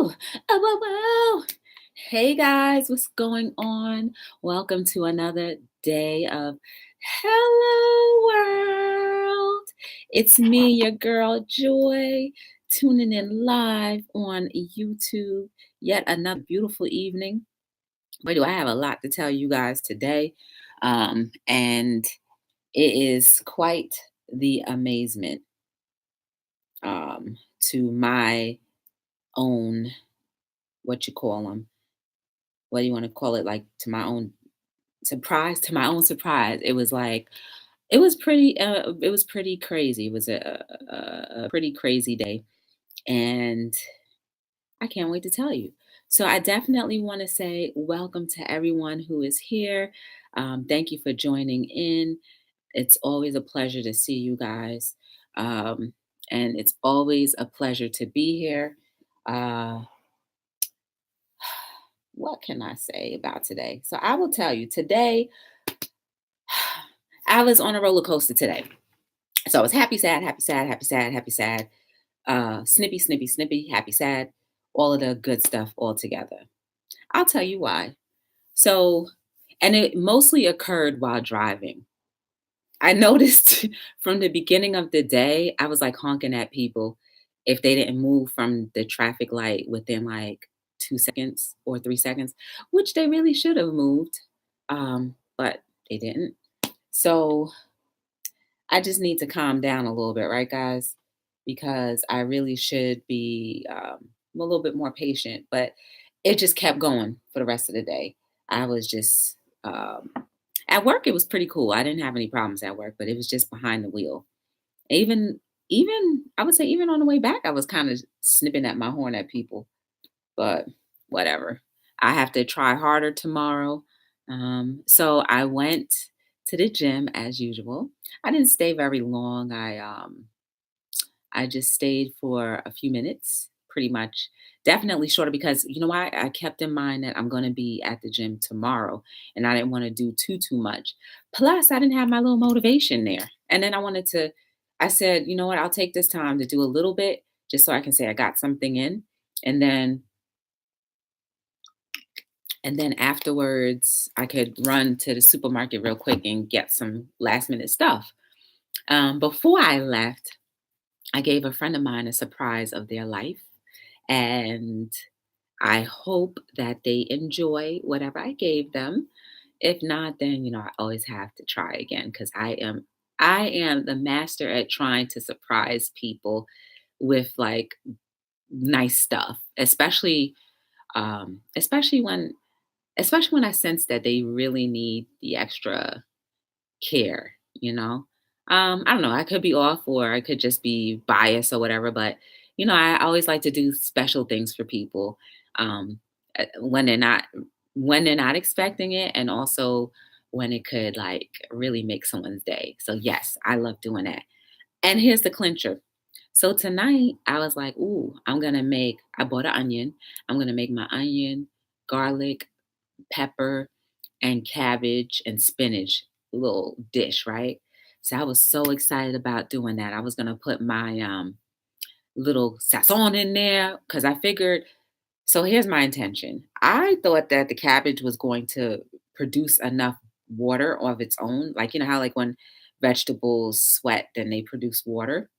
Woo! Whoa. Hey guys, what's going on? Welcome to another day of Hello World. It's me, your girl Joy, tuning in live on YouTube. Yet another beautiful evening. Boy, do I have a lot to tell you guys today. And it is quite the amazement to my own, what you call them, what do you want to call it, like to my own surprise. It was like it was pretty crazy. It was a pretty crazy day, and I can't wait to tell you. So I definitely want to say welcome to everyone who is here. Thank you for joining in. It's always a pleasure to see you guys, um, and it's always a pleasure to be here. uh, what can I say about today? So I will tell you today, I was on a roller coaster today. So I was happy, sad, happy, sad, happy, sad, happy, sad, snippy, snippy, snippy, happy, sad, all of the good stuff all together. I'll tell you why. So, and it mostly occurred while driving. I noticed from the beginning of the day, I was like honking at people if they didn't move from the traffic light within like 2 seconds or 3 seconds, which they really should have moved, but they didn't. So I just need to calm down a little bit, right, guys? Because I really should be a little bit more patient. But it just kept going for the rest of the day. I was just at work. It was pretty cool. I didn't have any problems at work, but it was just behind the wheel. Even even I would say even on the way back, I was kind of snipping at my horn at people. But whatever. I have to try harder tomorrow. So I went to the gym as usual. I didn't stay very long. I just stayed for a few minutes, pretty much. Definitely shorter because you know why? I kept in mind that I'm going to be at the gym tomorrow, and I didn't want to do too much. Plus, I didn't have my little motivation there, and then I wanted to. I said, you know what? I'll take this time to do a little bit just so I can say I got something in, and then afterwards, I could run to the supermarket real quick and get some last minute stuff. Before I left, I gave a friend of mine a surprise of their life. And I hope that they enjoy whatever I gave them. If not, then I always have to try again because I am the master at trying to surprise people with like nice stuff, especially when I sense that they really need the extra care, you know? I don't know, I could be off or I could just be biased or whatever, but I always like to do special things for people um when they're not expecting it and also when it could like really make someone's day. So yes, I love doing that. And here's the clincher. So tonight I was like, ooh, I bought an onion. I'm gonna make my onion, garlic, pepper and cabbage and spinach little dish, right? So I was so excited about doing that. I was gonna put my little sazon in there because I figured. So here's my intention. I thought that the cabbage was going to produce enough water of its own, like how like when vegetables sweat, then they produce water.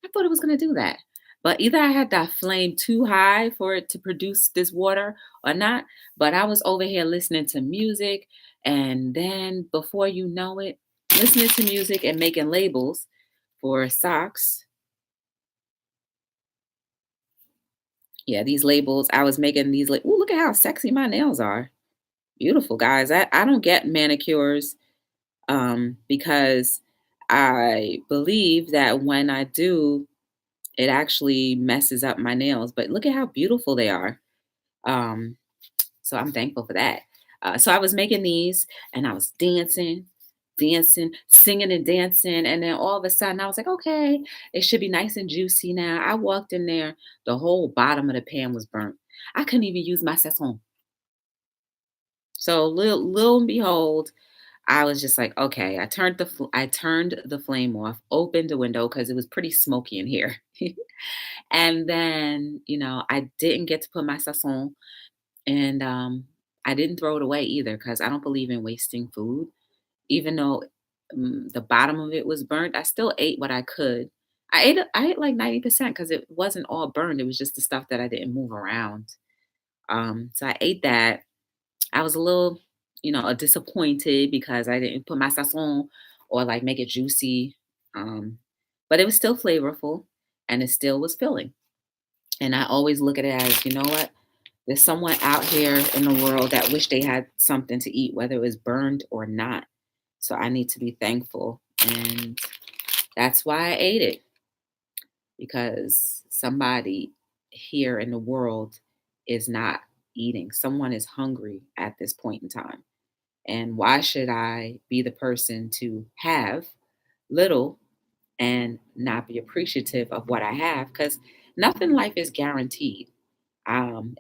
I thought it was going to do that. But either I had that flame too high for it to produce this water or not. But I was over here listening to music. And then before you know it, listening to music and making labels for socks. Yeah, these labels, I was making these. Ooh, look at how sexy my nails are. Beautiful, guys. I don't get manicures because I believe that when I do, it actually messes up my nails. But look at how beautiful they are. Um, so I'm thankful for that. So I was making these and I was dancing, singing and dancing. And then all of a sudden I was like, okay, it should be nice and juicy now. I walked in there, the whole bottom of the pan was burnt. I couldn't even use my sazon. So little and behold, I was just like, okay. I turned the flame off, opened the window because it was pretty smoky in here. And then, I didn't get to put my sazon, and I didn't throw it away either because I don't believe in wasting food. Even though the bottom of it was burnt, I still ate what I could. I ate like 90% because it wasn't all burned. It was just the stuff that I didn't move around. So I ate that. I was a little, disappointed because I didn't put my sazon or like make it juicy. Um, but it was still flavorful and it still was filling. And I always look at it as, you know what? There's someone out here in the world that wish they had something to eat, whether it was burned or not. So I need to be thankful. And that's why I ate it, because somebody here in the world is not eating. Someone is hungry at this point in time. And why should I be the person to have little and not be appreciative of what I have? Because nothing in life is guaranteed.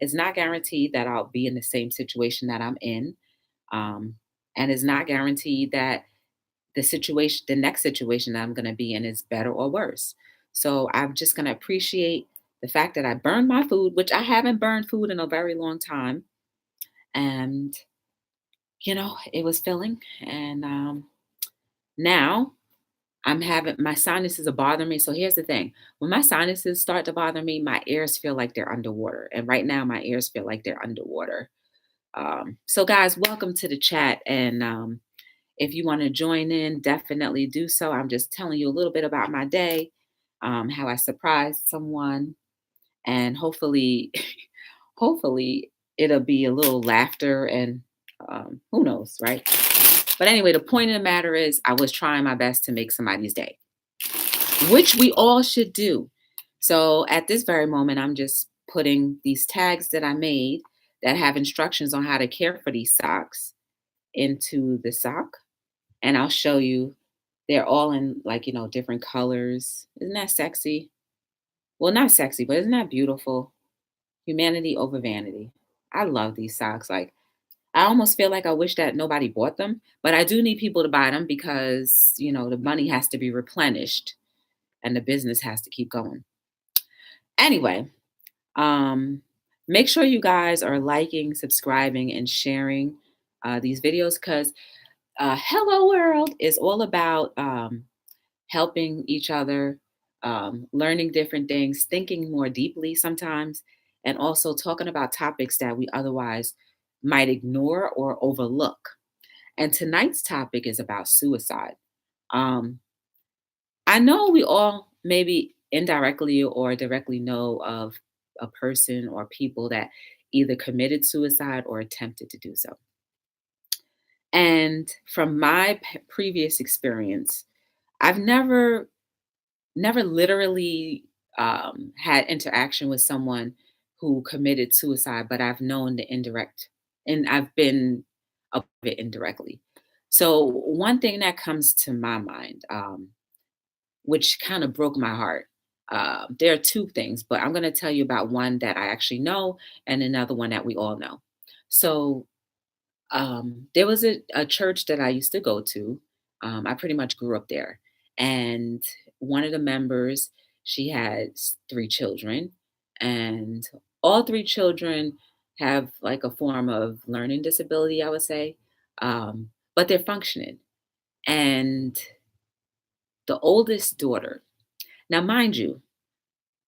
It's not guaranteed that I'll be in the same situation that I'm in. Um, and it's not guaranteed that the next situation that I'm going to be in is better or worse. So I'm just going to appreciate the fact that I burned my food, which I haven't burned food in a very long time. And, it was filling. And now I'm having my sinuses are bothering me. So here's the thing: when my sinuses start to bother me, my ears feel like they're underwater. And right now, my ears feel like they're underwater. So, guys, welcome to the chat. And if you want to join in, definitely do so. I'm just telling you a little bit about my day, how I surprised someone, and hopefully, hopefully, it'll be a little laughter and who knows, right? But anyway, the point of the matter is, I was trying my best to make somebody's day, which we all should do. So at this very moment, I'm just putting these tags that I made that have instructions on how to care for these socks into the sock. And I'll show you, they're all in like, different colors. Isn't that sexy? Well, not sexy, but isn't that beautiful? Humanity over vanity. I love these socks. Like, I almost feel like I wish that nobody bought them, but I do need people to buy them because, the money has to be replenished and the business has to keep going. Anyway, um, make sure you guys are liking, subscribing, and sharing these videos, because Hello World is all about helping each other, learning different things, thinking more deeply sometimes, and also talking about topics that we otherwise might ignore or overlook. And tonight's topic is about suicide. Um, I know we all maybe indirectly or directly know of a person or people that either committed suicide or attempted to do so. And from my previous experience, I've never literally had interaction with someone who committed suicide, but I've known the indirect, and I've been a part of it indirectly. So one thing that comes to my mind, which kind of broke my heart. There are two things, but I'm going to tell you about one that I actually know and another one that we all know. So there was a church that I used to go to. I pretty much grew up there. And one of the members, she had three children, and all three children have like a form of learning disability, I would say, but they're functioning. And the oldest daughter, now, mind you,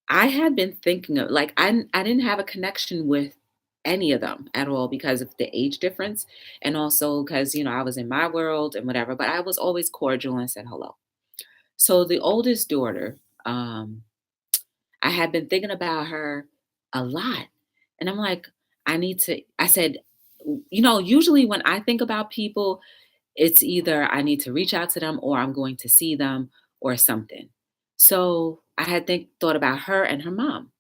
I had been thinking of like I didn't have a connection with any of them at all because of the age difference, and also because I was in my world and whatever, but I was always cordial and said hello. So the oldest daughter, I had been thinking about her a lot, and I'm like, I said, usually when I think about people, it's either I need to reach out to them or I'm going to see them or something. So I had thought about her and her mom.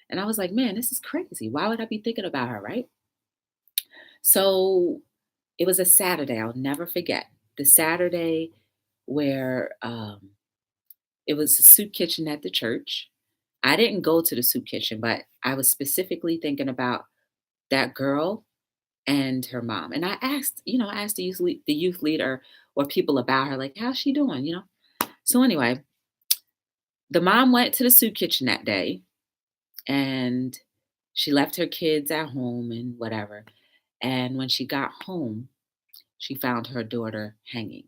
And I was like, man, this is crazy. Why would I be thinking about her, right? So it was a Saturday. I'll never forget the Saturday where it was a soup kitchen at the church. I didn't go to the soup kitchen, but I was specifically thinking about that girl and her mom. And I asked the youth leader or people about her, like, how's she doing? So anyway, the mom went to the soup kitchen that day and she left her kids at home and whatever. And when she got home, she found her daughter hanging.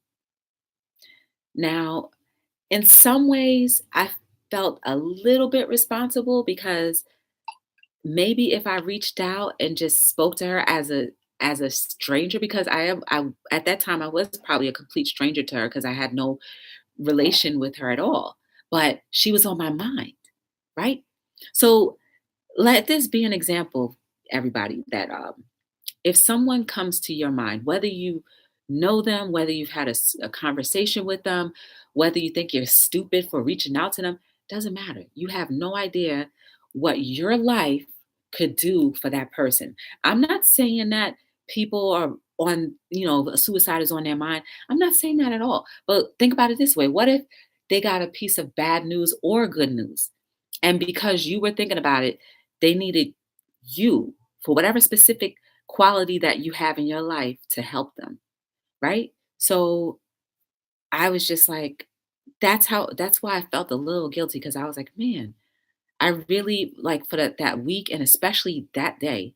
Now, in some ways, I felt a little bit responsible because maybe if I reached out and just spoke to her as a stranger, because I at that time I was probably a complete stranger to her because I had no relation with her at all. But she was on my mind, right? So let this be an example, everybody, that if someone comes to your mind, whether you know them, whether you've had a conversation with them, whether you think you're stupid for reaching out to them, doesn't matter. You have no idea what your life could do for that person. I'm not saying that people are suicide is on their mind. I'm not saying that at all. But think about it this way. What if they got a piece of bad news or good news? And because you were thinking about it, they needed you for whatever specific quality that you have in your life to help them, right? So I was just like, that's why I felt a little guilty because I was like, man, I really like for that week and especially that day,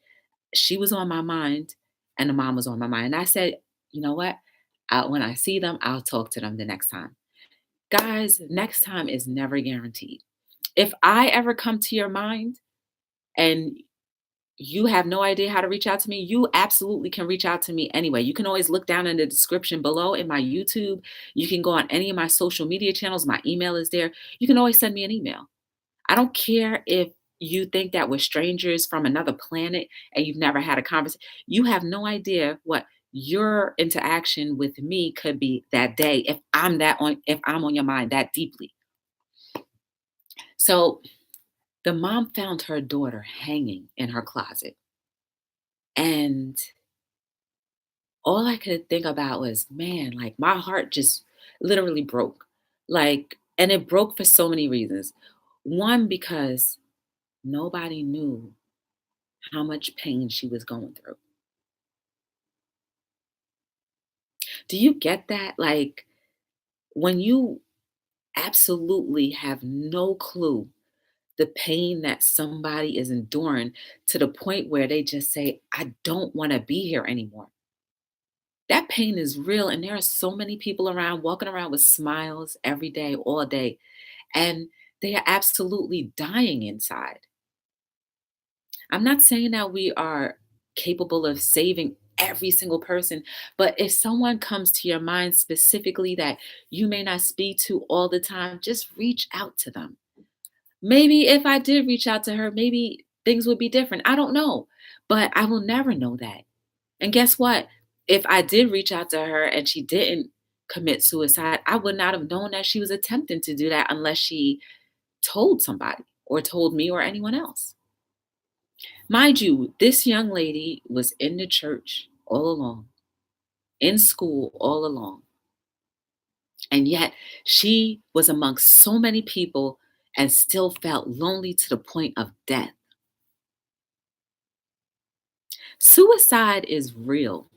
she was on my mind and the mom was on my mind. And I said, you know what? When I see them, I'll talk to them the next time. Guys, next time is never guaranteed. If I ever come to your mind and you have no idea how to reach out to me, you absolutely can reach out to me anyway. You can always look down in the description below in my YouTube. You can go on any of my social media channels. My email is there. You can always send me an email. I don't care if you think that we're strangers from another planet and you've never had a conversation. You have no idea what your interaction with me could be that day if I'm on your mind that deeply. So the mom found her daughter hanging in her closet. And all I could think about was, man, like my heart just literally broke. Like, and it broke for so many reasons. One, because nobody knew how much pain she was going through. Do you get that? Like, when you absolutely have no clue the pain that somebody is enduring to the point where they just say, I don't want to be here anymore. That pain is real. And there are so many people around walking around with smiles every day, all day, and they are absolutely dying inside. I'm not saying that we are capable of saving every single person, but if someone comes to your mind specifically that you may not speak to all the time, just reach out to them. Maybe if I did reach out to her, maybe things would be different. I don't know, but I will never know that. And guess what? If I did reach out to her and she didn't commit suicide, I would not have known that she was attempting to do that unless she told somebody or told me or anyone else. Mind you, this young lady was in the church all along, in school all along. And yet she was amongst so many people and still felt lonely to the point of death. Suicide is real.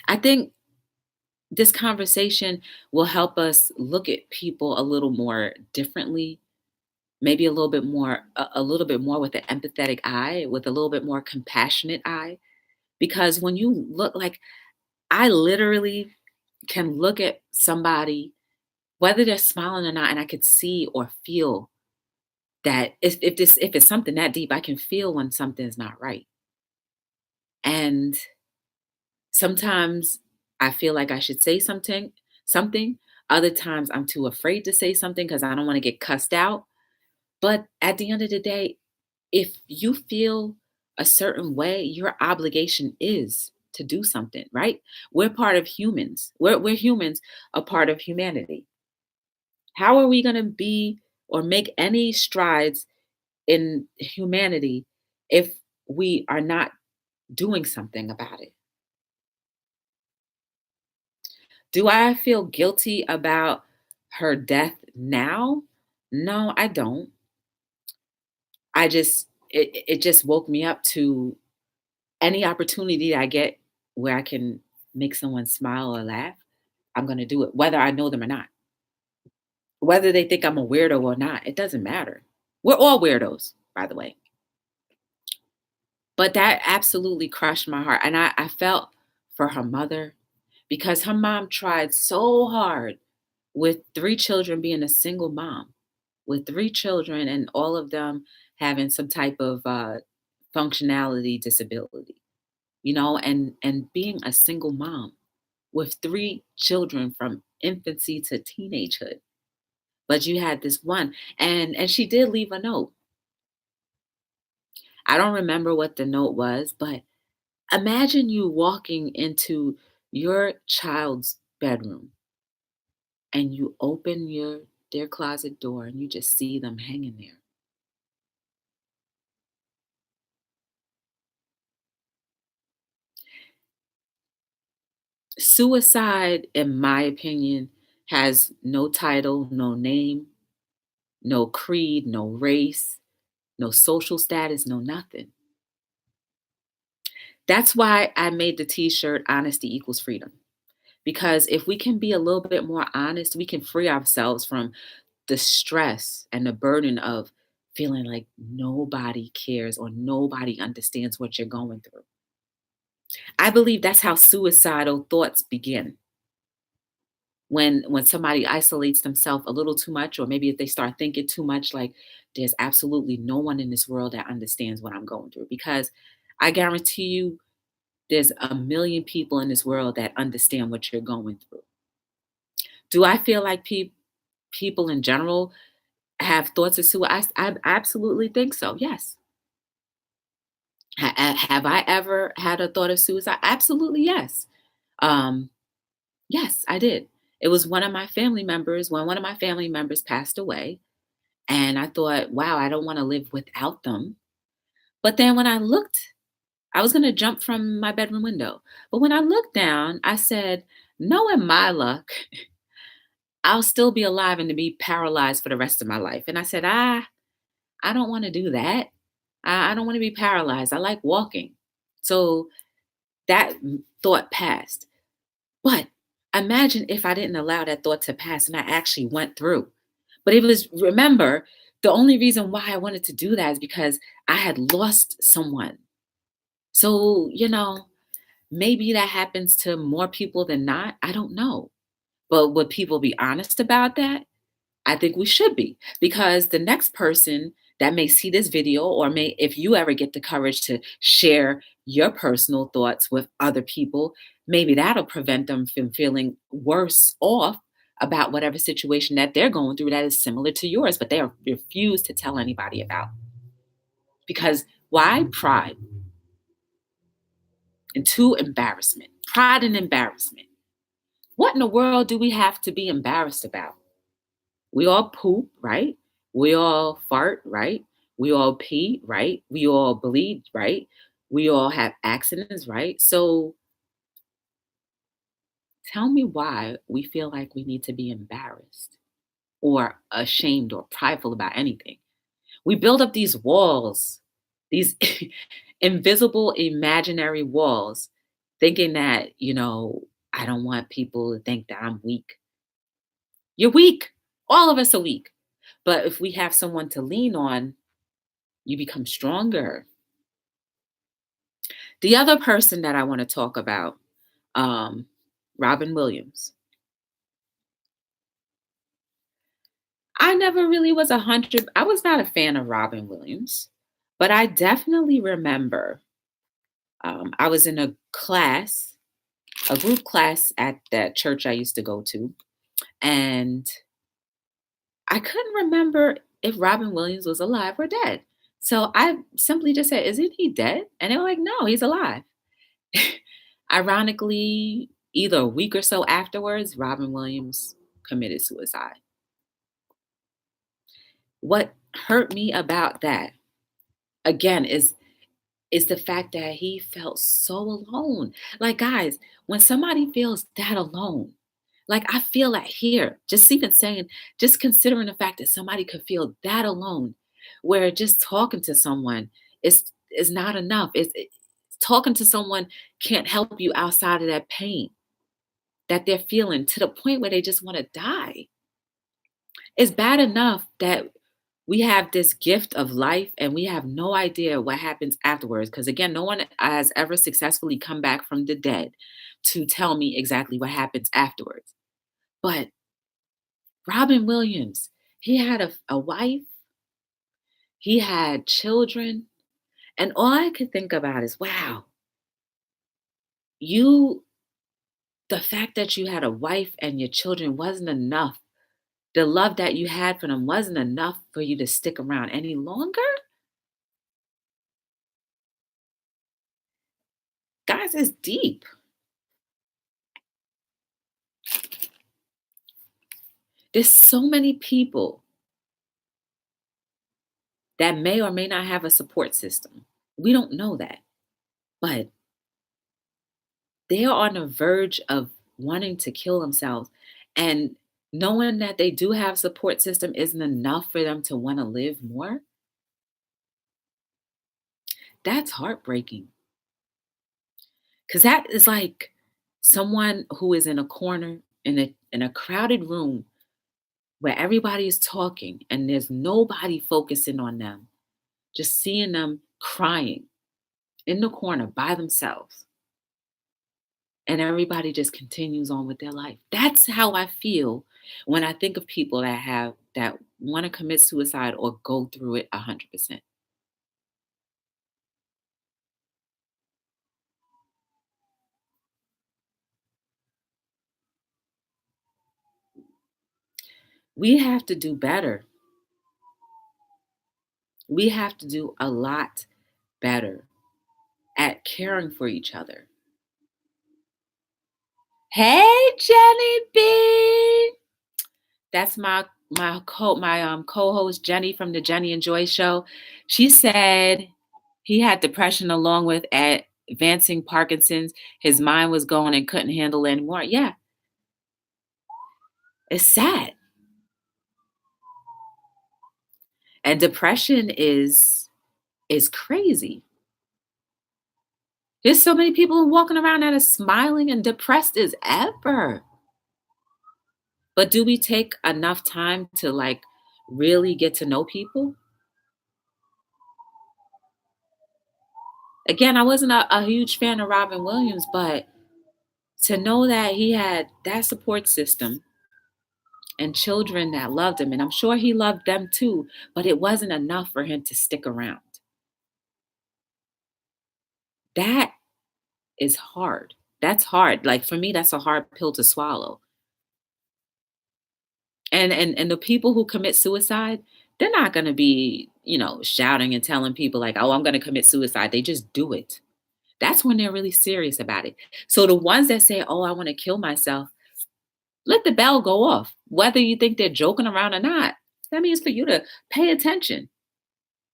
I think this conversation will help us look at people a little more differently, maybe a little bit more with an empathetic eye, with a little bit more compassionate eye. Because when you look like I literally can look at somebody, whether they're smiling or not, and I could see or feel that if it's something that deep, I can feel when something's not right. And sometimes I feel like I should say something. Other times I'm too afraid to say something because I don't want to get cussed out. But at the end of the day, if you feel a certain way, your obligation is to do something, right? We're part of humans. We're humans, a part of humanity. How are we going to be or make any strides in humanity if we are not doing something about it? Do I feel guilty about her death now? No, I don't. I just it just woke me up to any opportunity I get where I can make someone smile or laugh. I'm going to do it, whether I know them or not. Whether they think I'm a weirdo or not, it doesn't matter. We're all weirdos, by the way. But that absolutely crushed my heart. And I felt for her mother because her mom tried so hard with 3 children, being a single mom with 3 children and all of them having some type of functionality disability, and being a single mom with 3 children from infancy to teenagehood. But you had this one, and she did leave a note. I don't remember what the note was, but imagine you walking into your child's bedroom and you open their closet door and you just see them hanging there. Suicide, in my opinion, has no title, no name, no creed, no race, no social status, no nothing. That's why I made the t-shirt Honesty Equals Freedom. Because if we can be a little bit more honest, we can free ourselves from the stress and the burden of feeling like nobody cares or nobody understands what you're going through. I believe that's how suicidal thoughts begin. When somebody isolates themselves a little too much, or maybe if they start thinking too much, like there's absolutely no one in this world that understands what I'm going through. Because I guarantee you there's a million people in this world that understand what you're going through. Do I feel like people in general have thoughts of suicide? I absolutely think so. Yes. Have I ever had a thought of suicide? Absolutely, yes. Um, yes, I did. It was one of my family members when one of my family members passed away. And I thought, wow, I don't want to live without them. But then when I looked, I was going to jump from my bedroom window. But when I looked down, I said, knowing my luck, I'll still be alive and to be paralyzed for the rest of my life. And I said, I don't want to do that. I don't want to be paralyzed. I like walking. So that thought passed. But imagine if I didn't allow that thought to pass and I actually went through. But it was, remember, the only reason why I wanted to do that is because I had lost someone. So, maybe that happens to more people than not. I don't know. But would people be honest about that? I think we should be, because the next person that may see this video, or if you ever get the courage to share your personal thoughts with other people, maybe that'll prevent them from feeling worse off about whatever situation that they're going through that is similar to yours, but they refuse to tell anybody about. Because why? Pride. And two, embarrassment. Pride and embarrassment. What in the world do we have to be embarrassed about? We all poop, right? We all fart, right? We all pee, right? We all bleed, right? We all have accidents, right? So tell me why we feel like we need to be embarrassed or ashamed or prideful about anything. We build up these walls, these invisible imaginary walls, thinking that, I don't want people to think that I'm weak. You're weak. All of us are weak. But if we have someone to lean on, you become stronger. The other person that I want to talk about, Robin Williams. I never really was I was not a fan of Robin Williams, but I definitely remember I was in a group class at that church I used to go to, and I couldn't remember if Robin Williams was alive or dead. So I simply just said, isn't he dead? And they were like, no, he's alive. Ironically, either a week or so afterwards, Robin Williams committed suicide. What hurt me about that, again, is the fact that he felt so alone. Like, guys, when somebody feels that alone, like I feel like here, just considering the fact that somebody could feel that alone, where just talking to someone is not enough. Talking to someone can't help you outside of that pain that they're feeling to the point where they just want to die. It's bad enough that we have this gift of life and we have no idea what happens afterwards. Because again, no one has ever successfully come back from the dead to tell me exactly what happens afterwards. But Robin Williams, he had a wife, he had children, and all I could think about is, wow, you, the fact that you had a wife and your children wasn't enough. The love that you had for them wasn't enough for you to stick around any longer. Guys, it's deep. There's so many people that may or may not have a support system. We don't know that. But they are on the verge of wanting to kill themselves. And knowing that they do have support system isn't enough for them to want to live more. That's heartbreaking. Because that is like someone who is in a corner in a crowded room where everybody is talking and there's nobody focusing on them, just seeing them crying in the corner by themselves. And everybody just continues on with their life. That's how I feel when I think of people that want to commit suicide or go through it 100%. We have to do better. We have to do a lot better at caring for each other. Hey, Jenny B. That's my co-host Jenny from the Jenny and Joy show. She said he had depression along with advancing Parkinson's. His mind was going and couldn't handle it anymore. Yeah, it's sad. And depression is crazy. There's so many people walking around that are smiling and depressed as ever. But do we take enough time to like really get to know people? Again, I wasn't a huge fan of Robin Williams, but to know that he had that support system and children that loved him, and I'm sure he loved them too, but it wasn't enough for him to stick around. That is hard. That's hard. Like for me, that's a hard pill to swallow. And the people who commit suicide, they're not going to be, shouting and telling people like, "Oh, I'm going to commit suicide." They just do it. That's when they're really serious about it. So the ones that say, "Oh, I want to kill myself," let the bell go off. Whether you think they're joking around or not, that means for you to pay attention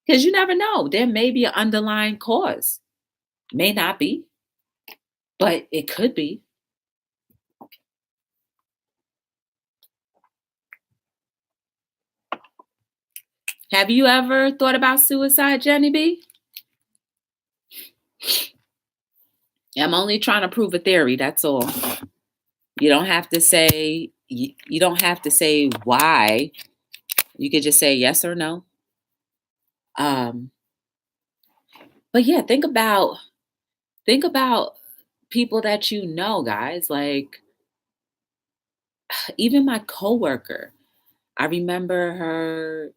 because you never know. There may be an underlying cause. May not be, but it could be. Have you ever thought about suicide, Jenny B? I'm only trying to prove a theory. That's all. You don't have to say you don't have to say why. You could just say yes or no. Um, but yeah, think about people that you know, guys. Like even my coworker. I remember her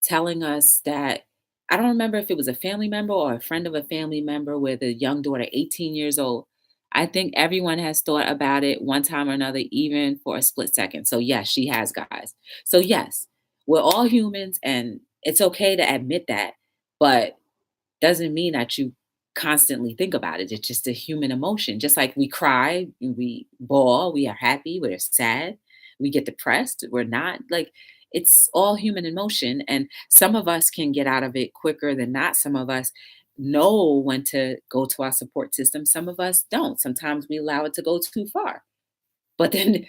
telling us that I don't remember if it was a family member or a friend of a family member with a young daughter, 18 years old. I think everyone has thought about it one time or another, even for a split second. So, yes, she has, guys. So, yes, we're all humans and it's okay to admit that, but doesn't mean that you constantly think about it. It's just a human emotion. Just like we cry, we bawl, we are happy, we're sad, we get depressed, we're not. Like it's all human emotion. And some of us can get out of it quicker than not. Some of us know when to go to our support system. Some of us don't. Sometimes we allow it to go too far. But then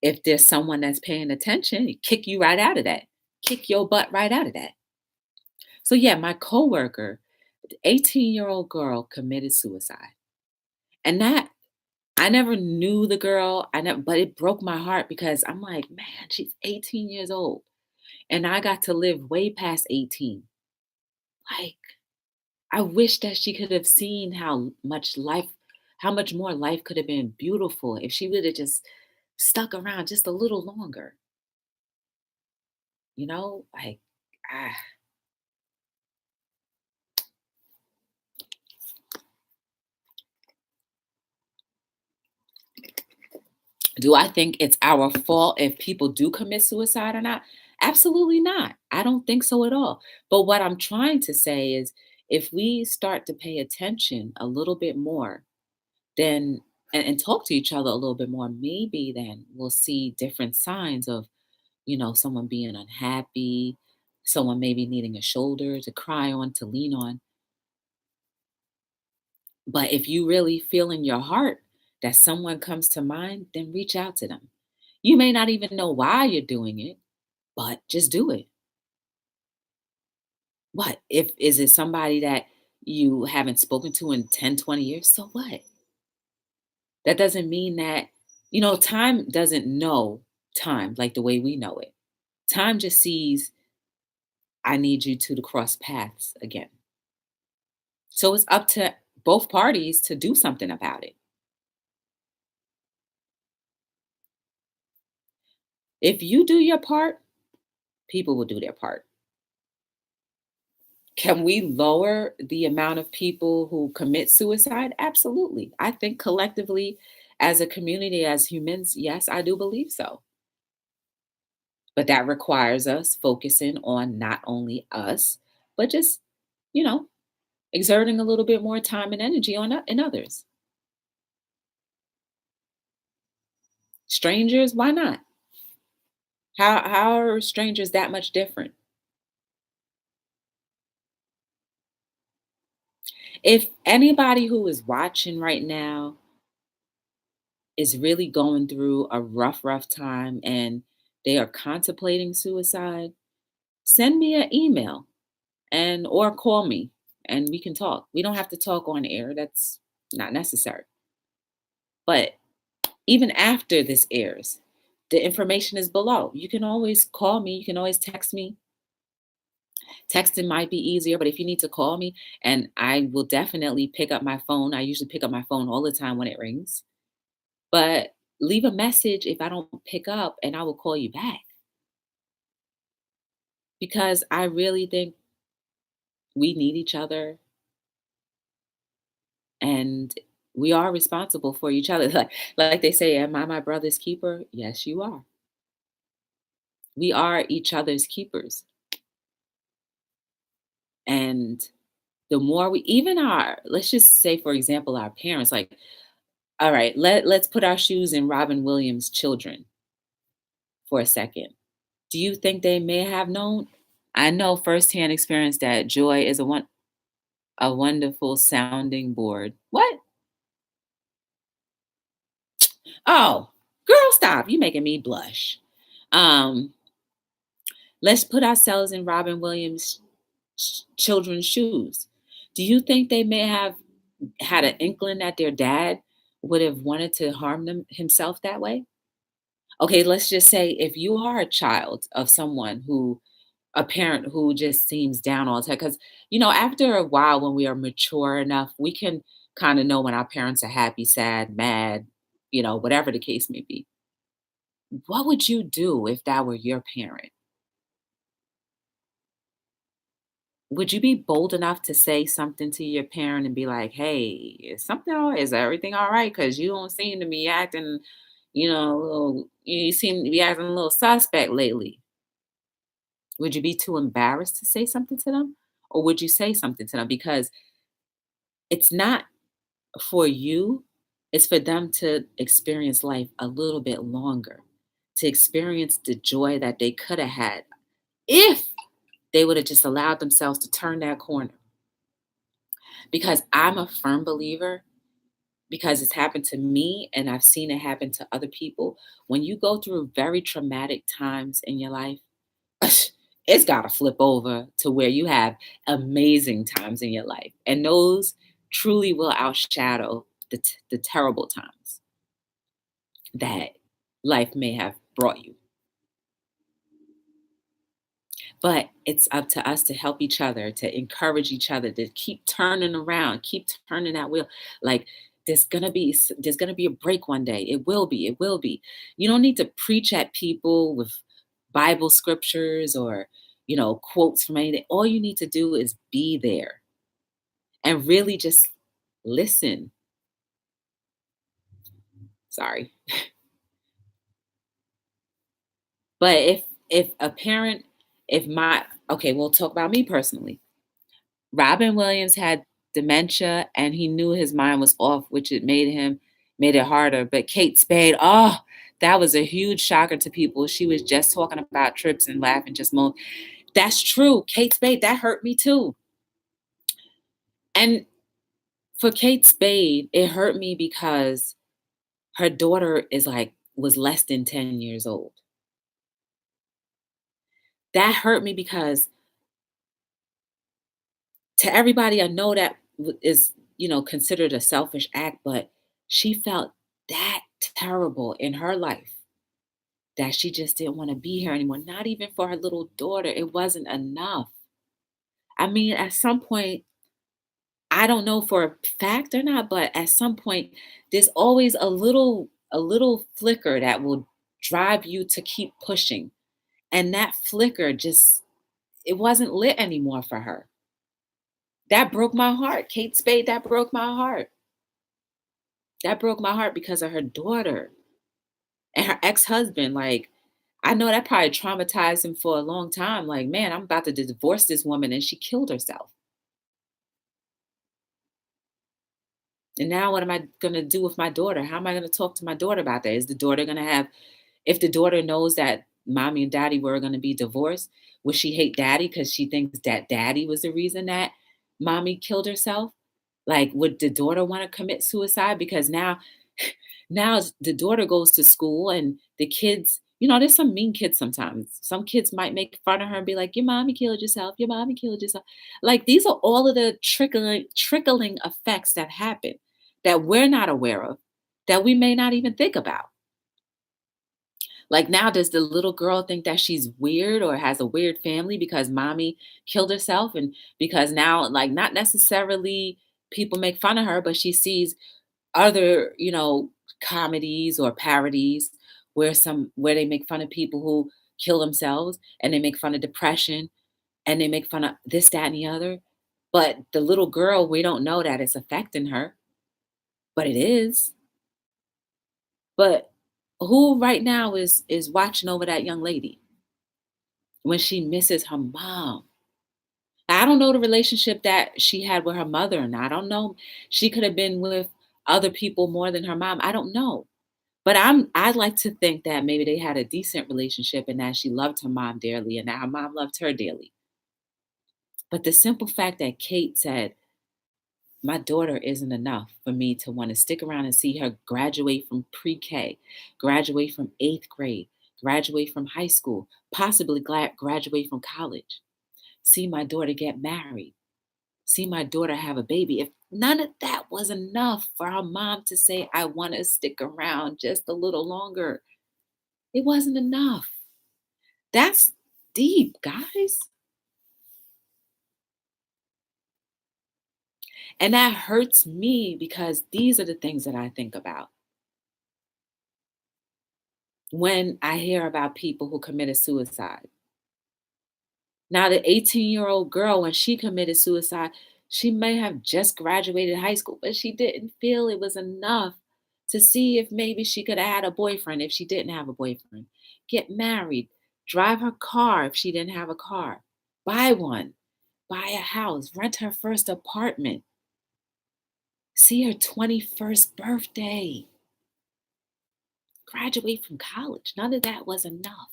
if there's someone that's paying attention, kick you right out of that, kick your butt right out of that. So yeah, my coworker, 18-year-old girl committed suicide. And that I never knew the girl. I never, but it broke my heart because I'm like, man, she's 18 years old. And I got to live way past 18. Like, I wish that she could have seen how much more life could have been beautiful if she would have just stuck around just a little longer. Like, ah, do I think it's our fault if people do commit suicide or not? Absolutely not. I don't think so at all. But what I'm trying to say is if we start to pay attention a little bit more, then and talk to each other a little bit more, maybe then we'll see different signs of, someone being unhappy, someone maybe needing a shoulder to cry on, to lean on. But if you really feel in your heart that someone comes to mind, then reach out to them. You may not even know why you're doing it, but just do it. What? If is it somebody that you haven't spoken to in 10, 20 years? So what? That doesn't mean that, time doesn't know time like the way we know it. Time just sees, I need you two to cross paths again. So it's up to both parties to do something about it. If you do your part, people will do their part. Can we lower the amount of people who commit suicide? Absolutely. I think collectively, as a community, as humans, yes, I do believe so. But that requires us focusing on not only us, but just, you know, exerting a little bit more time and energy in others. Strangers, why not? How are strangers that much different? If anybody who is watching right now is really going through a rough time and they are contemplating suicide, send me an email and or call me and we can talk. We don't have to talk on air. That's not necessary. But even after this airs, the information is below. You can always call me. You can always text me. Texting might be easier, but if you need to call me, and I will definitely pick up my phone. I usually pick up my phone all the time when it rings. But leave a message if I don't pick up, and I will call you back because I really think we need each other and we are responsible for each other. Like they say, am I my brother's keeper? Yes, you are. We are each other's keepers. And the more we, even let's just say, for example, our parents, like, all right, let's put our shoes in Robin Williams' children for a second. Do you think they may have known? I know firsthand experience that joy is a wonderful sounding board. What? Oh, girl, stop. You making me blush. Um, let's put ourselves in Robin Williams' children's shoes. Do you think they may have had an inkling that their dad would have wanted to harm them himself that way? Okay, let's just say if you are a child of someone who a parent who just seems down all the time, because after a while when we are mature enough, we can kind of know when our parents are happy, sad, mad, whatever the case may be. What would you do if that were your parent? Would you be bold enough to say something to your parent and be like, hey, is everything all right? Because you don't seem to be acting, you seem to be acting a little suspect lately. Would you be too embarrassed to say something to them? Or would you say something to them? Because it's not for you, it's for them to experience life a little bit longer, to experience the joy that they could have had if they would have just allowed themselves to turn that corner. Because I'm a firm believer, because it's happened to me and I've seen it happen to other people. When you go through very traumatic times in your life, It's got to flip over to where you have amazing times in your life. And those truly will outshadow the terrible times that life may have brought you. But it's up to us to help each other, to encourage each other, to keep turning around, keep turning that wheel. Like there's gonna be a break one day. It will be. It will be. You don't need to preach at people with Bible scriptures or quotes from anything. All you need to do is be there and really just listen. Sorry, but if a parent, if my okay, we'll talk about me personally. Robin Williams had dementia and he knew his mind was off, which made it harder. But Kate Spade, oh, that was a huge shocker to people. She was just talking about trips and laughing, just more. That's true. Kate Spade, that hurt me too. And for Kate Spade, it hurt me because her daughter was less than 10 years old. That hurt me because to everybody, I know that is, considered a selfish act, but she felt that terrible in her life that she just didn't want to be here anymore. Not even for her little daughter. It wasn't enough. I mean, at some point, I don't know for a fact or not, but at some point, there's always a little flicker that will drive you to keep pushing. And that flicker just it wasn't lit anymore for her. That broke my heart. Kate Spade, that broke my heart. That broke my heart because of her daughter and her ex-husband. Like, I know that probably traumatized him for a long time. Like, man, I'm about to divorce this woman and she killed herself. And now what am I going to do with my daughter? How am I going to talk to my daughter about that? Is the daughter going to have, if the daughter knows that mommy and daddy were going to be divorced, will she hate daddy because she thinks that daddy was the reason that mommy killed herself? Like, would the daughter want to commit suicide? Because now the daughter goes to school and the kids, there's some mean kids sometimes. Some kids might make fun of her and be like, your mommy killed yourself. Your mommy killed yourself. Like, these are all of the trickling effects that happen that we're not aware of, that we may not even think about. Like, now, does the little girl think that she's weird or has a weird family because mommy killed herself? And because now, like, not necessarily people make fun of her, but she sees other, comedies or parodies where they make fun of people who kill themselves, and they make fun of depression, and they make fun of this, that, and the other. But the little girl, we don't know that it's affecting her, but it is. But who right now is watching over that young lady when she misses her mom? I don't know the relationship that she had with her mother, and I don't know. She could have been with other people more than her mom. I don't know. But I'd like to think that maybe they had a decent relationship and that she loved her mom dearly and that her mom loved her dearly. But the simple fact that Kate said, my daughter isn't enough for me to want to stick around and see her graduate from pre-K, graduate from eighth grade, graduate from high school, possibly graduate from college, see my daughter get married, see my daughter have a baby. If none of that was enough for her mom to say, I want to stick around just a little longer, it wasn't enough. That's deep, guys. And that hurts me because these are the things that I think about when I hear about people who committed suicide. Now, the 18-year-old girl, when she committed suicide, she may have just graduated high school, but she didn't feel it was enough to see if maybe she could add a boyfriend if she didn't have a boyfriend, get married, drive her car if she didn't have a car, buy one, buy a house, rent her first apartment, see her 21st birthday, graduate from college. None of that was enough.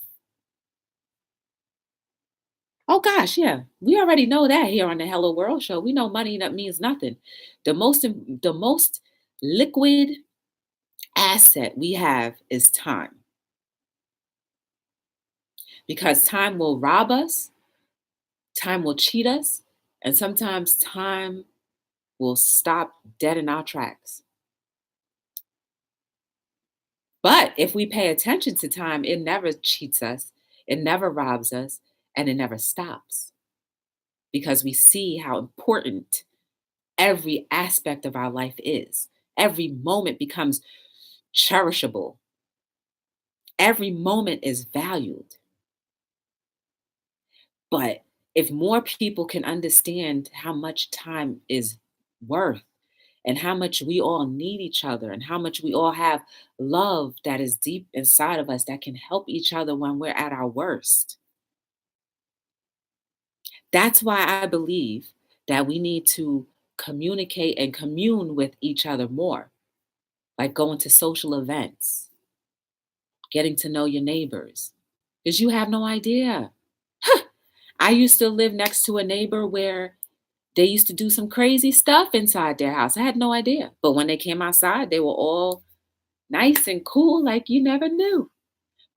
Oh gosh, yeah. We already know that here on the Hello World show. We know money that means nothing. The most liquid asset we have is time. Because time will rob us, Time will cheat us, and sometimes time will stop dead in our tracks. But if we pay attention to time, it never cheats us, it never robs us, and it never stops because we see how important every aspect of our life is. Every moment becomes cherishable, every moment is valued. But if more people can understand how much time is worth and how much we all need each other and how much we all have love that is deep inside of us that can help each other when we're at our worst. That's why I believe that we need to communicate and commune with each other more, like going to social events, getting to know your neighbors, because you have no idea. I used to live next to a neighbor where they used to do some crazy stuff inside their house. I had no idea. But when they came outside, they were all nice and cool, like you never knew.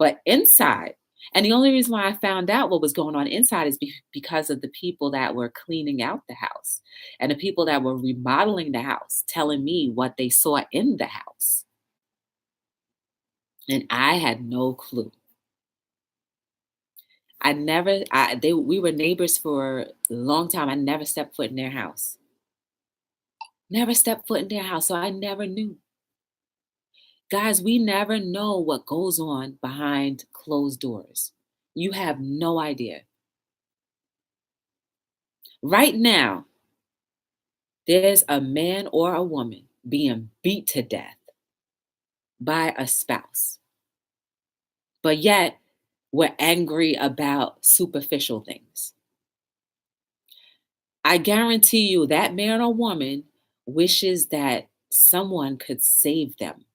But inside, and the only reason why I found out what was going on inside is because of the people that were cleaning out the house and the people that were remodeling the house, telling me what they saw in the house. And I had no clue. We were neighbors for a long time. I never stepped foot in their house. Never stepped foot in their house. So I never knew. Guys, we never know what goes on behind closed doors. You have no idea. Right now, there's a man or a woman being beat to death by a spouse. But yet, we're angry about superficial things. I guarantee you that man or woman wishes that someone could save them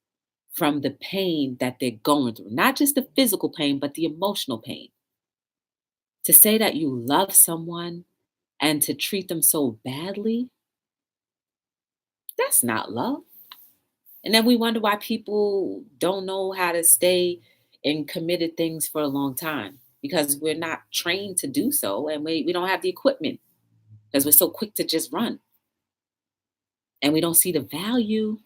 from the pain that they're going through. Not just the physical pain, but the emotional pain. To say that you love someone and to treat them so badly, that's not love. And then we wonder why people don't know how to stay in committed things for a long time because we're not trained to do so and we don't have the equipment because we're so quick to just run and we don't see the value.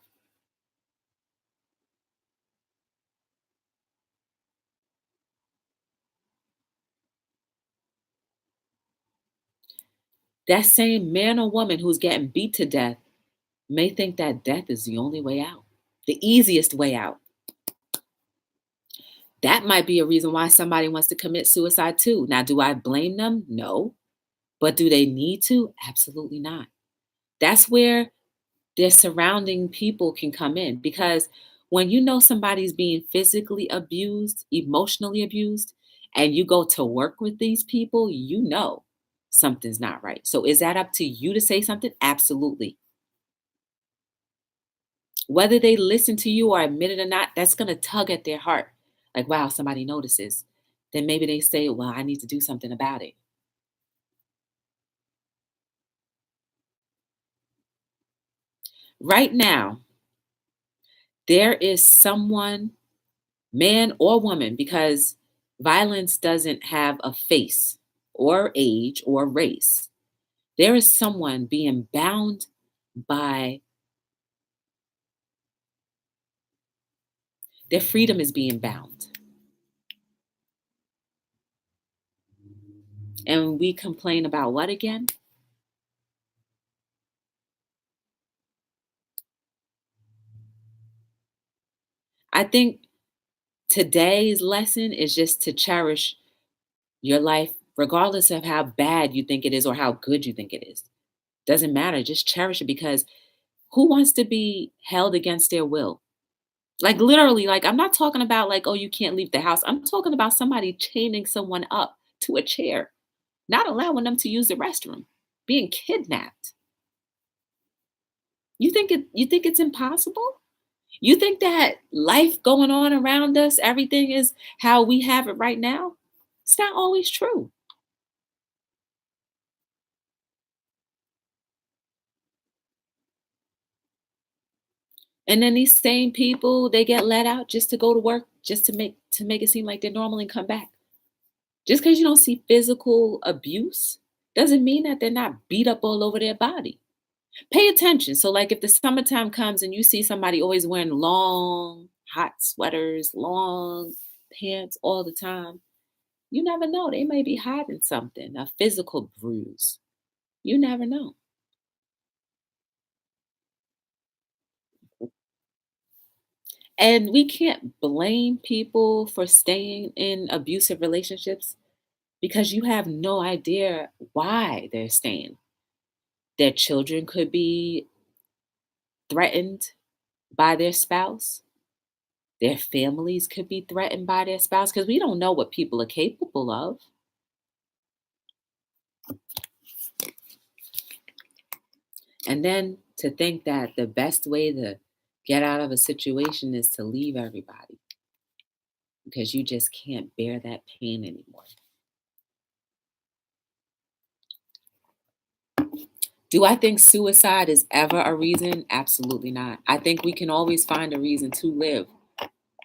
That same man or woman who's getting beat to death may think that death is the only way out, the easiest way out. That might be a reason why somebody wants to commit suicide too. Now, do I blame them? No. But do they need to? Absolutely not. That's where their surrounding people can come in because when you know somebody's being physically abused, emotionally abused, and you go to work with these people, you know something's not right. So is that up to you to say something? Absolutely. Whether they listen to you or admit it or not, that's going to tug at their heart. Like, wow, somebody notices. Then maybe they say, well, I need to do something about it. Right now, there is someone, man or woman, because violence doesn't have a face or age or race. There is someone being bound by their freedom is being bound. And we complain about what again? I think today's lesson is just to cherish your life, regardless of how bad you think it is or how good you think it is. Doesn't matter. Just cherish it because who wants to be held against their will? Like literally, like I'm not talking about like, oh, you can't leave the house. I'm talking about somebody chaining someone up to a chair, not allowing them to use the restroom, being kidnapped. You think it's impossible? You think that life going on around us, everything is how we have it right now? It's not always true. And then these same people, they get let out just to go to work, just to make it seem like they're normal and come back. Just because you don't see physical abuse doesn't mean that they're not beat up all over their body. Pay attention. So, like, if the summertime comes and you see somebody always wearing long, hot sweaters, long pants all the time, you never know. They may be hiding something, a physical bruise. You never know. And we can't blame people for staying in abusive relationships because you have no idea why they're staying. Their children could be threatened by their spouse. Their families could be threatened by their spouse because we don't know what people are capable of. And then to think that the best way to get out of a situation is to leave everybody because you just can't bear that pain anymore. Do I think suicide is ever a reason? Absolutely not. I think we can always find a reason to live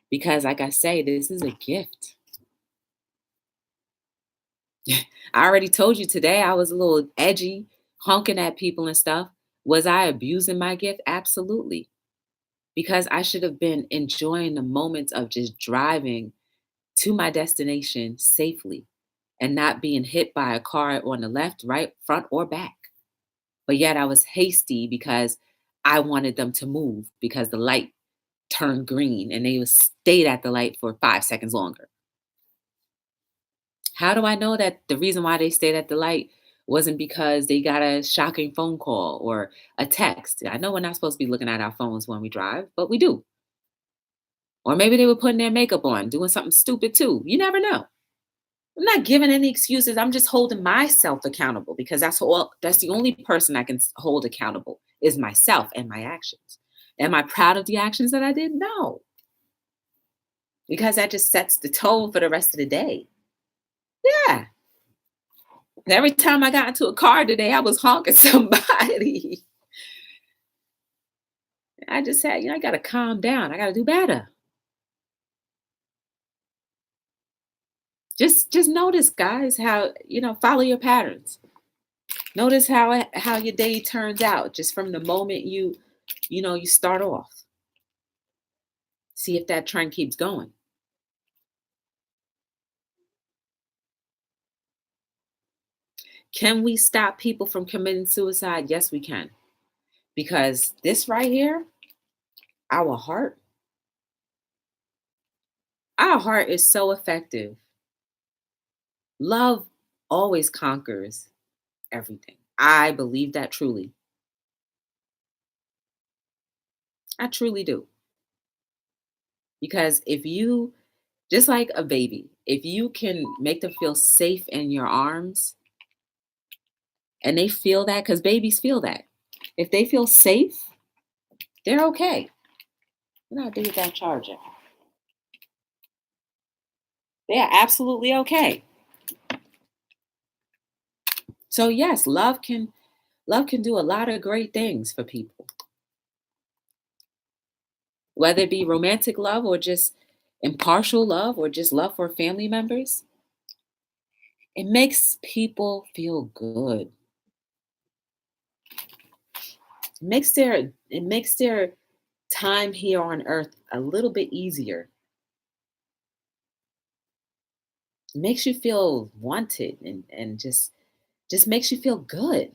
because, like I say, this is a gift. I already told you today I was a little edgy, honking at people and stuff. Was I abusing my gift? Absolutely. Because I should have been enjoying the moments of just driving to my destination safely and not being hit by a car on the left, right, front, or back. But yet I was hasty because I wanted them to move because the light turned green and they stayed at the light for 5 seconds longer. How do I know that the reason why they stayed at the light wasn't because they got a shocking phone call or a text? I know we're not supposed to be looking at our phones when we drive, but we do. Or maybe they were putting their makeup on, doing something stupid too. You never know. I'm not giving any excuses. I'm just holding myself accountable because that's the only person I can hold accountable is myself and my actions. Am I proud of the actions that I did? No. Because that just sets the tone for the rest of the day. Yeah. Every time I got into a car today, I was honking somebody. I just said, I got to calm down. I got to do better. Just notice, guys, how, follow your patterns. Notice how your day turns out just from the moment you start off. See if that trend keeps going. Can we stop people from committing suicide? Yes, we can. Because this right here, our heart, our heart is so effective. Love always conquers everything. I believe that truly. I truly do. Because if you, just like a baby, if you can make them feel safe in your arms and they feel that, because babies feel that. If they feel safe, they're okay. What do I do with that charger? They are absolutely okay. So yes, love can do a lot of great things for people. Whether it be romantic love or just impartial love or just love for family members, it makes people feel good. It makes their time here on earth a little bit easier. It makes you feel wanted and just makes you feel good.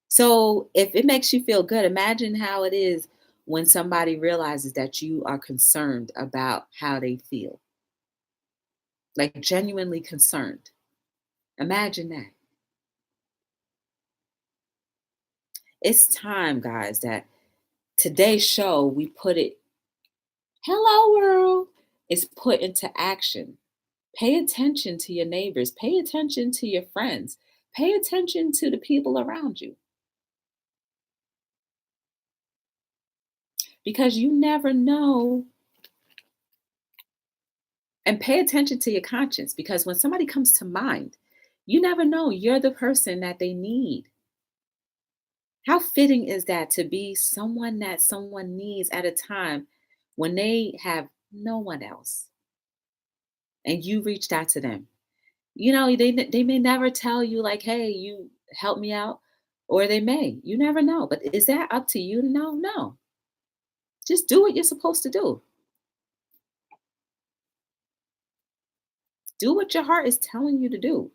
So if it makes you feel good, imagine how it is when somebody realizes that you are concerned about how they feel, like genuinely concerned. Imagine that. It's time, guys, that today's show, we put it, hello world, is put into action. Pay attention to your neighbors, pay attention to your friends, pay attention to the people around you because you never know. And pay attention to your conscience because when somebody comes to mind, you never know you're the person that they need. How fitting is that to be someone that someone needs at a time when they have no one else and you reached out to them? They may never tell you like, "Hey, you help me out," or they may. You never know. But is that up to you to know? No. Just do what you're supposed to do. Do what your heart is telling you to do.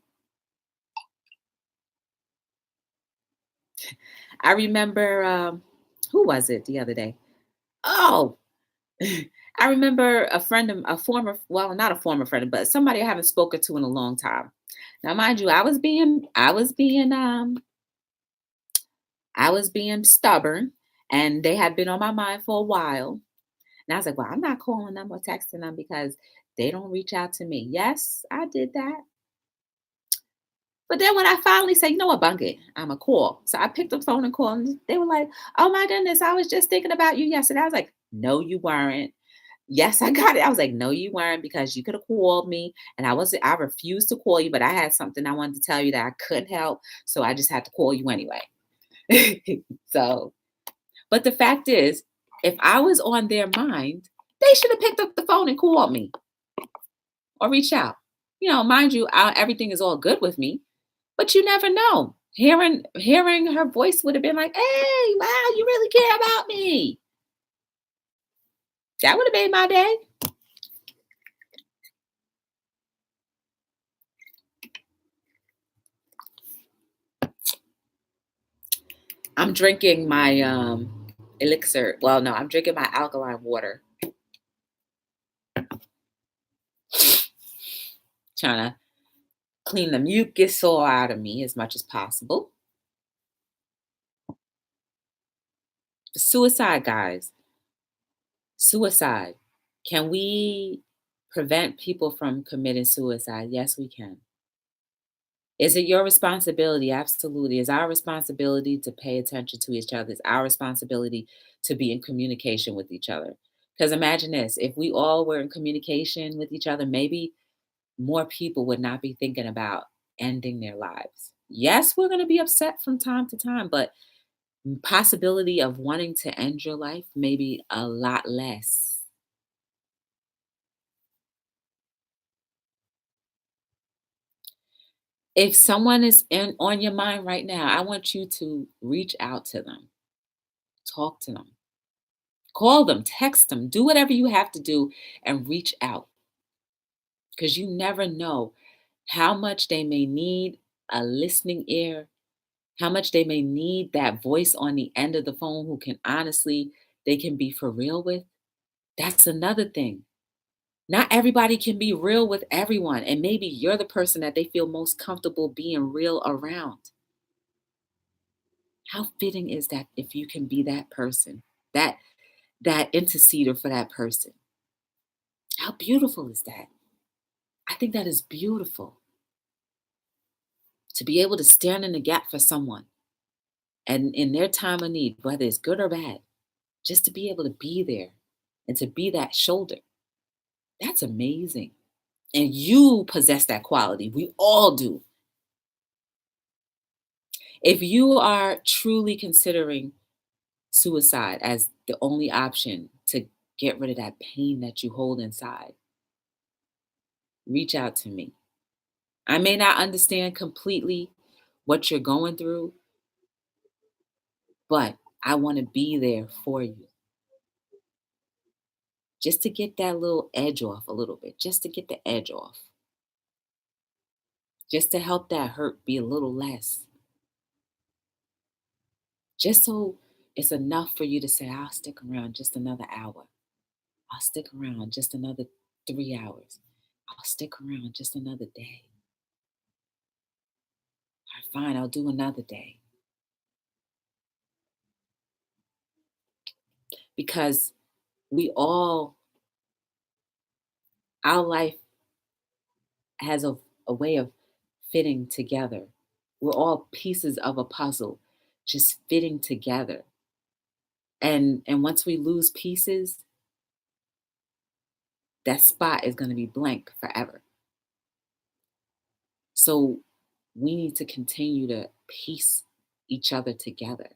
I remember, who was it the other day? Oh, I remember a former, well, not a former friend, but somebody I haven't spoken to in a long time. Now, mind you, I was being stubborn, and they had been on my mind for a while. And I was like, well, I'm not calling them or texting them because they don't reach out to me. Yes, I did that. But then when I finally said, you know what, bunk it, I'm a call. So I picked up the phone and called, and they were like, oh my goodness, I was just thinking about you yesterday. I was like, no, you weren't. Yes, I got it. I was like, no, you weren't, because you could have called me, and I refused to call you, but I had something I wanted to tell you that I couldn't help. So I just had to call you anyway. So, but the fact is, if I was on their mind, they should have picked up the phone and called me or reached out. Mind you, everything is all good with me, but you never know. Hearing her voice would have been like, "Hey, wow, you really care about me." That would have made my day. I'm drinking my elixir. Well, no, I'm drinking my alkaline water. Trying to clean the mucus all out of me as much as possible. Suicide, guys. Suicide. Can we prevent people from committing suicide? Yes, we can. Is it your responsibility? Absolutely. It's our responsibility to pay attention to each other. It's our responsibility to be in communication with each other. Because imagine this, if we all were in communication with each other, maybe more people would not be thinking about ending their lives. Yes, we're going to be upset from time to time, but possibility of wanting to end your life maybe a lot less. If someone is on your mind right now, I want you to reach out to them, talk to them, call them, text them, do whatever you have to do and reach out, because you never know how much they may need a listening ear, how much they may need that voice on the end of the phone who can honestly, they can be for real with. That's another thing. Not everybody can be real with everyone. And maybe you're the person that they feel most comfortable being real around. How fitting is that if you can be that person, that interceder for that person? How beautiful is that? I think that is beautiful, to be able to stand in the gap for someone and in their time of need, whether it's good or bad, just to be able to be there and to be that shoulder. That's amazing. And you possess that quality. We all do. If you are truly considering suicide as the only option to get rid of that pain that you hold inside, reach out to me. I may not understand completely what you're going through, but I want to be there for you. Just to get that little edge off a little bit, just to get the edge off, just to help that hurt be a little less, just so it's enough for you to say, I'll stick around just another hour. I'll stick around just another 3 hours. I'll stick around just another day. All right, fine, I'll do another day. Because we all, our life has a way of fitting together. We're all pieces of a puzzle just fitting together. And once we lose pieces, that spot is going to be blank forever. So we need to continue to piece each other together.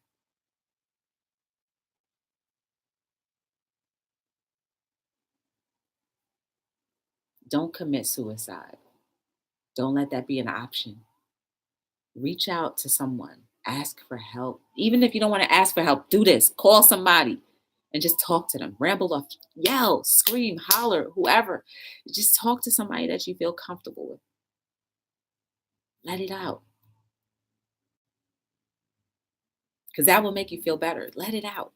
Don't commit suicide. Don't let that be an option. Reach out to someone, ask for help. Even if you don't want to ask for help, do this. Call somebody and just talk to them. Ramble off, yell, scream, holler, whoever. Just talk to somebody that you feel comfortable with. Let it out. Because that will make you feel better. Let it out.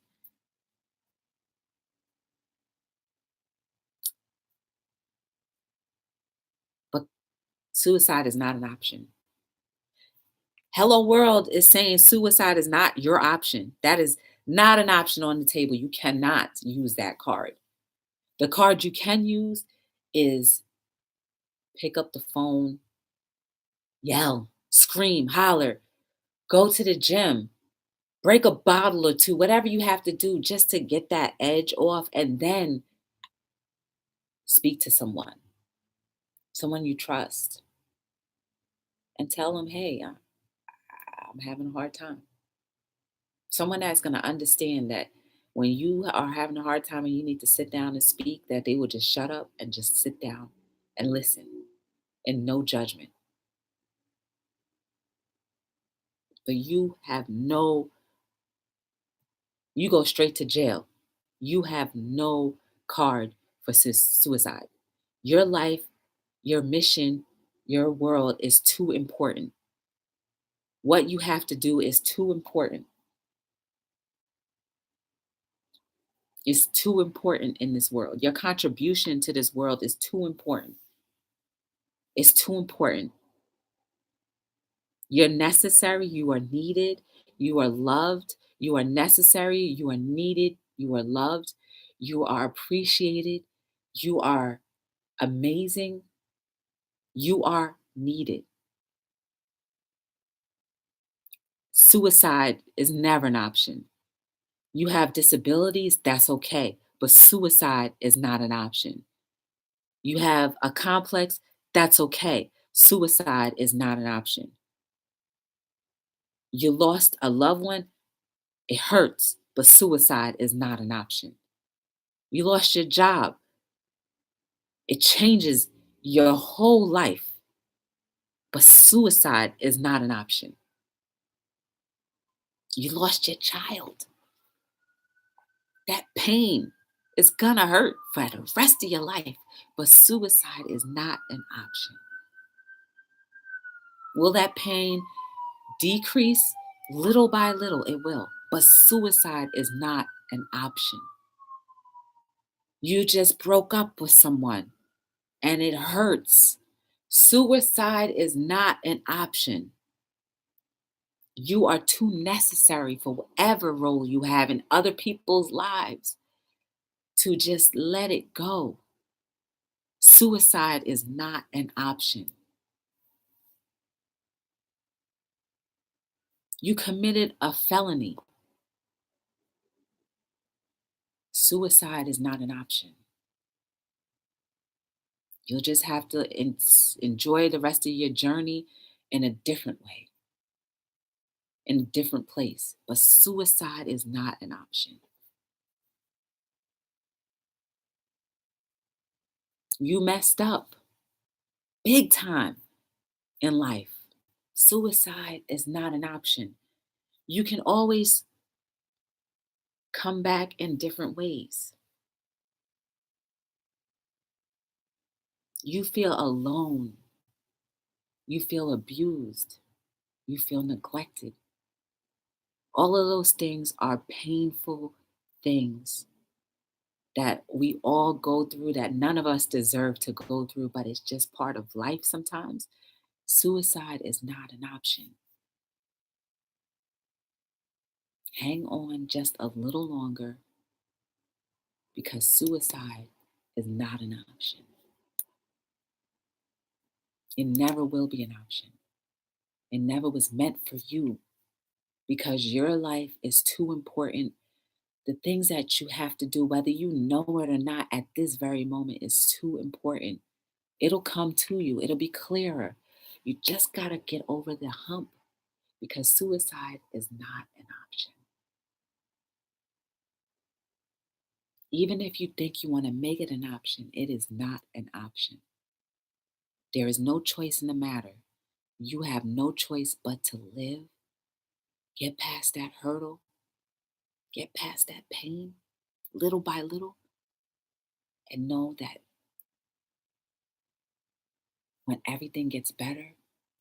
But suicide is not an option. Hello World is saying suicide is not your option. That is not an option on the table. You cannot use that card. The card you can use is pick up the phone, yell, scream, holler, go to the gym, break a bottle or two, whatever you have to do just to get that edge off, and then speak to someone you trust, and tell them, hey, I'm having a hard time. Someone that's going to understand that when you are having a hard time and you need to sit down and speak, that they will just shut up and just sit down and listen and no judgment. But you go straight to jail. You have no card for suicide. Your life, your mission, your world is too important. What you have to do is too important. It's too important in this world. Your contribution to this world is too important. It's too important. You're necessary. You are needed. You are loved. You are necessary. You are needed. You are loved. You are appreciated. You are amazing. You are needed. Suicide is never an option. You have disabilities, that's okay. But suicide is not an option. You have a complex, that's okay. Suicide is not an option. You lost a loved one, it hurts, but suicide is not an option. You lost your job, it changes your whole life, but suicide is not an option. You lost your child. That pain is gonna hurt for the rest of your life, but suicide is not an option. Will that pain decrease? Little by little, it will, but suicide is not an option. You just broke up with someone and it hurts. Suicide is not an option. You are too necessary for whatever role you have in other people's lives to just let it go. Suicide is not an option. You committed a felony. Suicide is not an option. You'll just have to enjoy the rest of your journey in a different way, in a different place. But suicide is not an option. You messed up big time in life. Suicide is not an option. You can always come back in different ways. You feel alone. You feel abused. You feel neglected. All of those things are painful things that we all go through that none of us deserve to go through, but it's just part of life sometimes. Suicide is not an option. Hang on just a little longer because suicide is not an option. It never will be an option. It never was meant for you because your life is too important. The things that you have to do, whether you know it or not at this very moment, is too important. It'll come to you. It'll be clearer. You just got to get over the hump because suicide is not an option. Even if you think you want to make it an option, it is not an option. There is no choice in the matter. You have no choice but to live, get past that hurdle, get past that pain, little by little, and know that when everything gets better,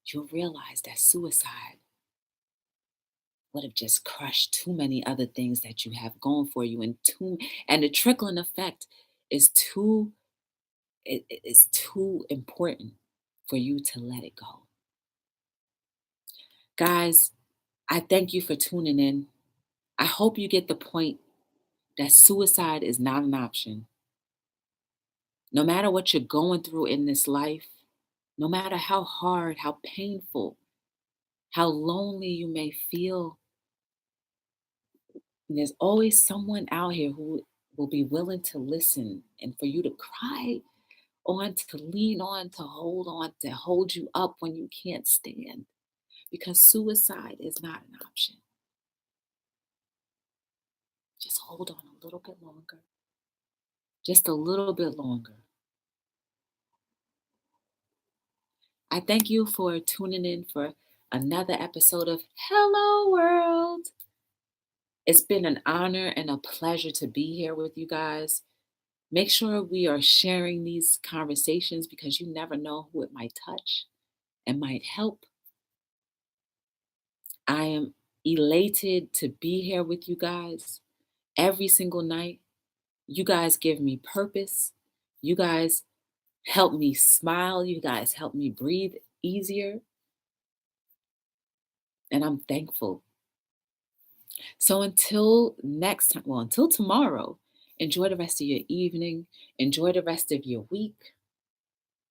you'll realize that suicide would have just crushed too many other things that you have going for you, and the trickling effect is too important for you to let it go. Guys, I thank you for tuning in. I hope you get the point that suicide is not an option. No matter what you're going through in this life, no matter how hard, how painful, how lonely you may feel, there's always someone out here who will be willing to listen and for you to cry on, to lean on, to hold you up when you can't stand. Because suicide is not an option. Just hold on a little bit longer. Just a little bit longer. I thank you for tuning in for another episode of Hello World. It's been an honor and a pleasure to be here with you guys. Make sure we are sharing these conversations because you never know who it might touch and might help. I am elated to be here with you guys every single night. You guys give me purpose. You guys help me smile. You guys help me breathe easier. And I'm thankful. So until next time, well, until tomorrow, enjoy the rest of your evening. Enjoy the rest of your week.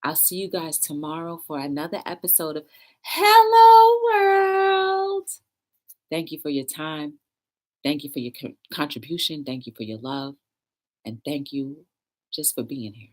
I'll see you guys tomorrow for another episode of Hello World. Thank you for your time. Thank you for your contribution. Thank you for your love. And thank you just for being here.